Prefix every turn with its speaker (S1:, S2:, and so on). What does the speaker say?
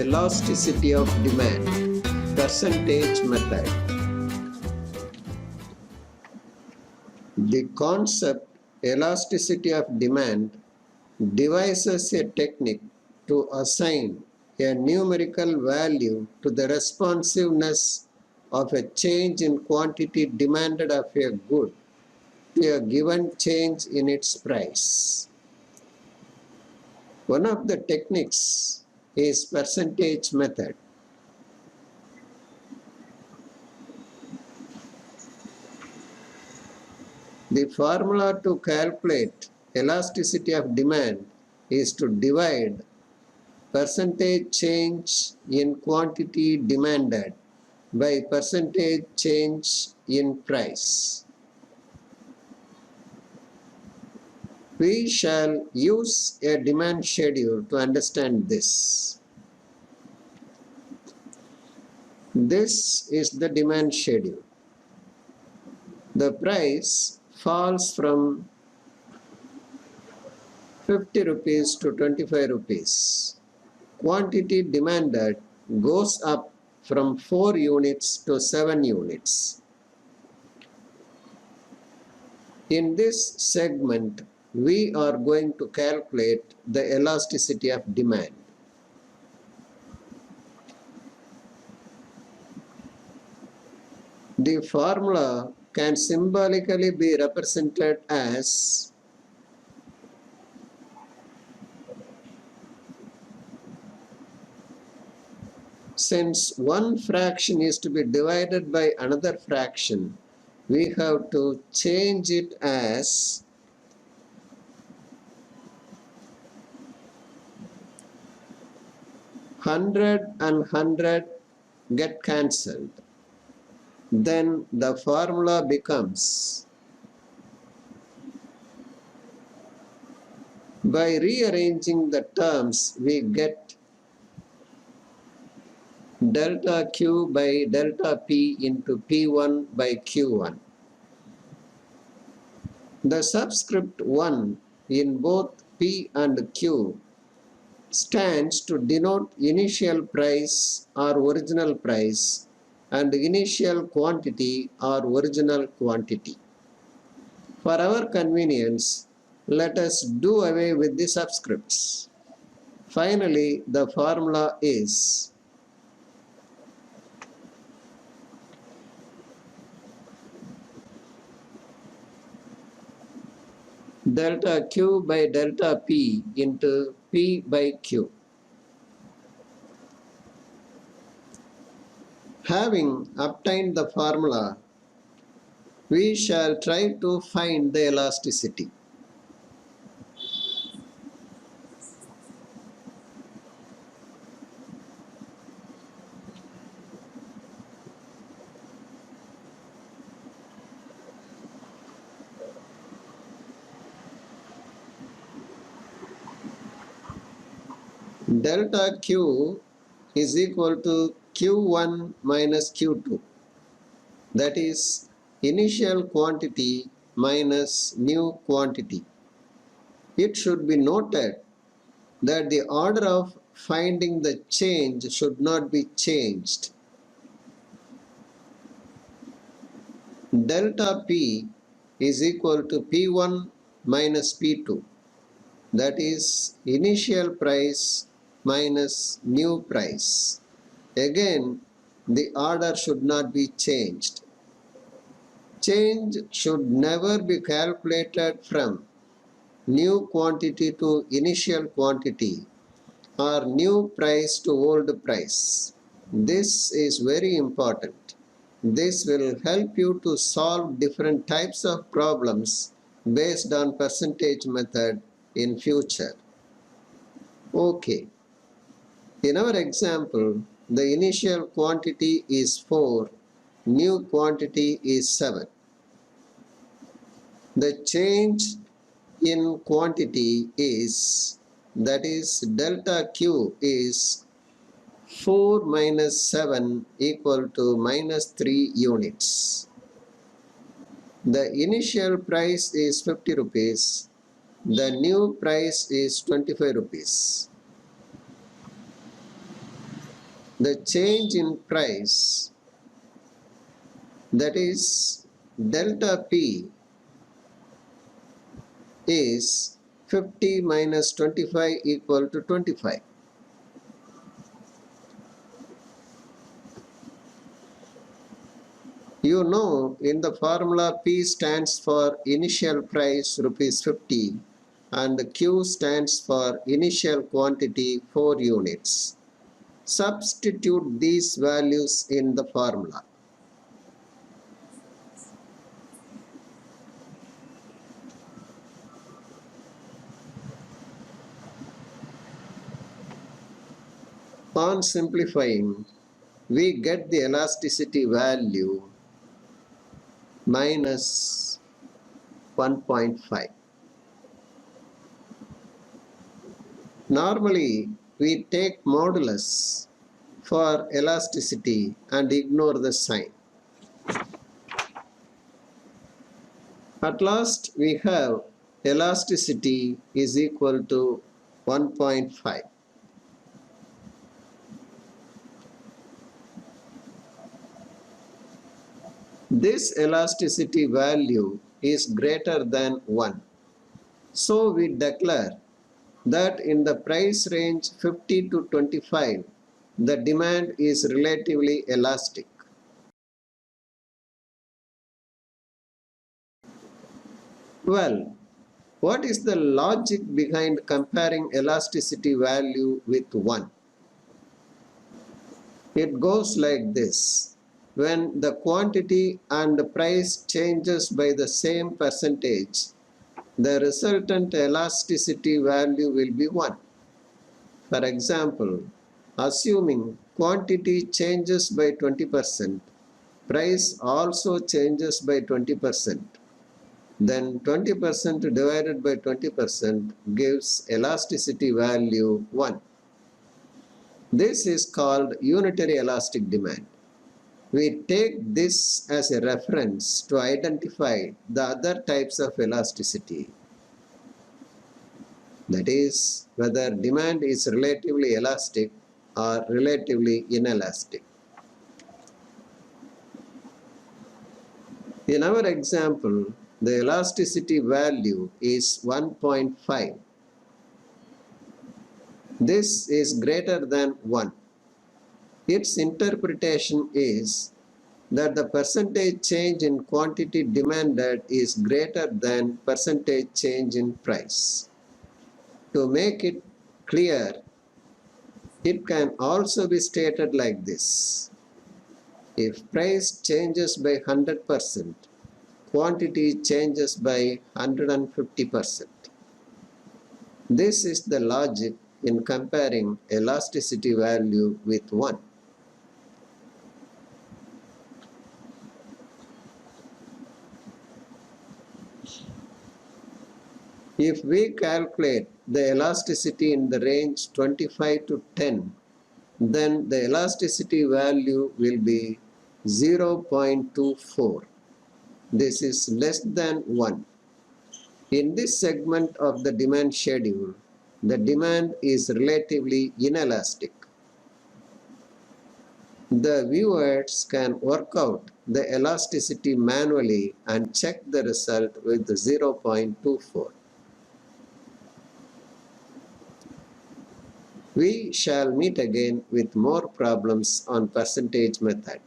S1: Elasticity of demand, percentage method. The concept elasticity of demand devises a technique to assign a numerical value to the responsiveness of a change in quantity demanded of a good to a given change in its price. One of the techniques is percentage method. The formula to calculate elasticity of demand is to divide percentage change in quantity demanded by percentage change in price. We shall use a demand schedule to understand this. This is the demand schedule. The price falls from 50 rupees to 25 rupees. Quantity demanded goes up from 4 units to 7 units. In this segment, we are going to calculate the elasticity of demand. The formula can symbolically be represented as since one fraction is to be divided by another fraction, we have to change it as 100 and 100 get cancelled. Then the formula becomes, by rearranging the terms, we get delta Q by delta P into P1 by Q1. The subscript 1 in both P and Q stands to denote initial price or original price and initial quantity or original quantity. For our convenience, let us do away with the subscripts. Finally, the formula is delta Q by delta P into P by Q. Having obtained the formula, we shall try to find the elasticity. Delta Q is equal to Q1 minus Q2. That is initial quantity minus new quantity. It should be noted that the order of finding the change should not be changed. Delta P is equal to P1 minus P2. That is initial price minus new price. Again, the order should not be changed. Change should never be calculated from new quantity to initial quantity or new price to old price. This is very important. This will help you to solve different types of problems based on percentage method in future. Okay. In our example, the initial quantity is 4, new quantity is 7. The change in quantity is, that is delta Q is 4 minus 7 equal to minus 3 units. The initial price is 50 rupees. The new price is 25 rupees. the change in price, that is delta P, is 50 minus 25 equal to 25. You know, in the formula, P stands for initial price rupees 50 and Q stands for initial quantity 4 units. Substitute these values in the formula. On simplifying, we get the elasticity value minus 1.5. Normally, we take modulus for elasticity and ignore the sign. At last, we have elasticity is equal to 1.5. This elasticity value is greater than 1. So we declare that in the price range 50 to 25, the demand is relatively elastic. Well, what is the logic behind comparing elasticity value with 1? It goes like this. When the quantity and the price changes by the same percentage, the resultant elasticity value will be 1. For example, assuming quantity changes by 20%, price also changes by 20%, then 20% divided by 20% gives elasticity value 1. This is called unitary elastic demand. We take this as a reference to identify the other types of elasticity. That is, whether demand is relatively elastic or relatively inelastic. In our example, the elasticity value is 1.5. This is greater than 1. Its interpretation is that the percentage change in quantity demanded is greater than percentage change in price. To make it clear, it can also be stated like this. If price changes by 100%, quantity changes by 150%. This is the logic in comparing elasticity value with 1. If we calculate the elasticity in the range 25 to 10, then the elasticity value will be 0.24. This is less than 1. In this segment of the demand schedule, the demand is relatively inelastic. The viewers can work out the elasticity manually and check the result with 0.24. We shall meet again with more problems on percentage method.